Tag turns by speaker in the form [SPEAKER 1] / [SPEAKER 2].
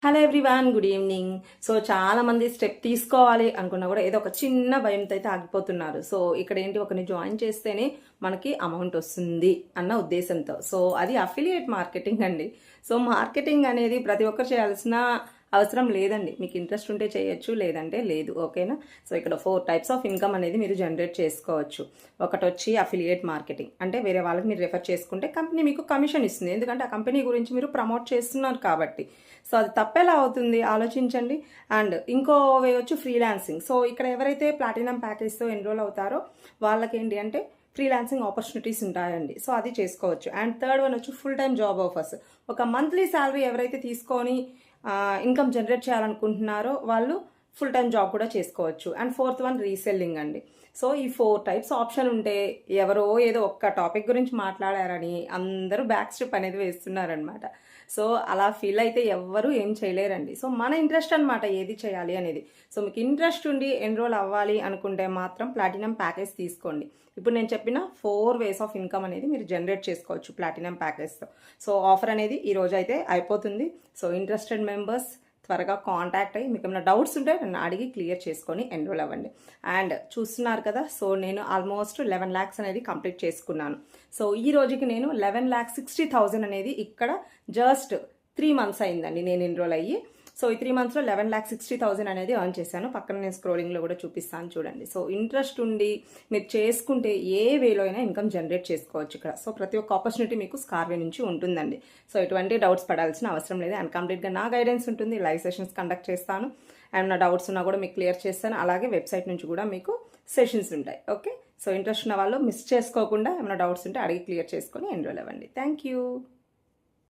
[SPEAKER 1] Hello everyone, good evening. So చాలా మంది step తీసుకోవాలి అనుకున్నా కూడా ఏదో ఒక చిన్న భయంతో అయితే ఆగిపోతున్నారు. సో ఇక్కడ ఏంటి, ఒకరిని జాయిన్ చేస్తేనే మనకి అమౌంట్ వస్తుంది అన్న ఉద్దేశంతో. సో అది అఫిలియేట్ మార్కెటింగ్ అండి. సో మార్కెటింగ్ అనేది ప్రతి ఒక్కరు చేయాల్సిన అవసరం లేదండి. మీకు ఇంట్రెస్ట్ ఉంటే చేయొచ్చు, లేదంటే లేదు. ఓకేనా? సో ఇక్కడ 4 టైప్స్ ఆఫ్ ఇన్కమ్ అనేది మీరు జనరేట్ చేసుకోవచ్చు. ఒకటి వచ్చి అఫిలియేట్ మార్కెటింగ్, అంటే వేరే వాళ్ళకి మీరు రెఫర్ చేసుకుంటే కంపెనీ మీకు కమిషన్ ఇస్తుంది, ఎందుకంటే ఆ కంపెనీ గురించి మీరు ప్రమోట్ చేస్తున్నారు కాబట్టి. సో అది తప్పేలా అవుతుంది ఆలోచించండి. అండ్ ఇంకో వే వచ్చి ఫ్రీలాన్సింగ్. సో ఇక్కడ ఎవరైతే ప్లాటినం ప్యాకేజ్తో ఎన్రోల్ అవుతారో వాళ్ళకి ఏంటి అంటే ఫ్రీలాన్సింగ్ ఆపర్చునిటీస్ ఉంటాయండి. సో అది చేసుకోవచ్చు. అండ్ థర్డ్ వన్ వచ్చి ఫుల్ టైం జాబ్ ఆఫర్స్. ఒక మంత్లీ శాలరీ ఎవరైతే తీసుకొని ఇన్కమ్ జనరేట్ చేయాలనుకుంటున్నారో వాళ్ళు ఫుల్ టైం జాబ్ కూడా చేసుకోవచ్చు. అండ్ ఫోర్త్ వన్ రీసెల్లింగ్ అండి. సో ఈ 4 టైప్స్ ఆప్షన్ ఉంటే ఎవరో ఏదో ఒక్క టాపిక్ గురించి మాట్లాడారని అందరూ బ్యాక్ స్టెప్ అనేది వేస్తున్నారనమాట. సో అలా ఫీల్ అయితే ఎవ్వరూ ఏం చేయలేరండి. సో మన ఇంట్రెస్ట్ అనమాట ఏది చేయాలి అనేది. సో మీకు ఇంట్రెస్ట్ ఉండి ఎన్రోల్ అవ్వాలి అనుకుంటే మాత్రం ప్లాటినం ప్యాకేజ్ తీసుకోండి. ఇప్పుడు నేను చెప్పిన 4 వేస్ ఆఫ్ ఇన్కమ్ అనేది మీరు జనరేట్ చేసుకోవచ్చు ప్లాటినం ప్యాకేజ్తో. సో ఆఫర్ అనేది ఈ రోజు అయితే అయిపోతుంది. సో ఇంట్రెస్టెడ్ మెంబర్స్ త్వరగా కాంటాక్ట్ అయ్యి మీకు ఏమైనా డౌట్స్ ఉంటే నన్ను అడిగి క్లియర్ చేసుకొని ఎన్రోల్ అవ్వండి. అండ్ చూస్తున్నారు కదా, సో నేను ఆల్మోస్ట్ 11 lakhs అనేది కంప్లీట్ చేసుకున్నాను. సో ఈ రోజుకి నేను 11,60,000 అనేది ఇక్కడ జస్ట్ 3 months అయిందండి నేను ఎన్రోల్ అయ్యి. సో ఈ 3 monthsలో 11,60,000 అనేది ఎర్న్ చేశాను. పక్కన నేను స్క్రోలింగ్లో కూడా చూపిస్తాను చూడండి. సో ఇంట్రెస్ట్ ఉండి మీరు చేసుకుంటే ఏ వేలో అయినా ఇన్కమ్ జనరేట్ చేసుకోవచ్చు ఇక్కడ. సో ప్రతి ఒక్క ఆపర్చునిటీ మీకు స్కార్వే నుంచి ఉంటుందండి. సో ఎటువంటి డౌట్స్ పడాల్సిన అవసరం లేదు. అండ్ కంప్లీట్గా నా గైడెన్స్ ఉంటుంది. లైవ్ సెషన్స్ కండక్ట్ చేస్తాను. అండ్ నా డౌట్స్ ఉన్నా కూడా మీకు క్లియర్ చేస్తాను. అలాగే వెబ్సైట్ నుంచి కూడా మీకు సెషన్స్ ఉంటాయి. ఓకే, సో ఇంట్రెస్ట్ ఉన్న వాళ్ళు మిస్ చేసుకోకుండా ఏమైనా డౌట్స్ ఉంటే అడిగి క్లియర్ చేసుకొని ఎన్రోల్ అవ్వండి. Thank you.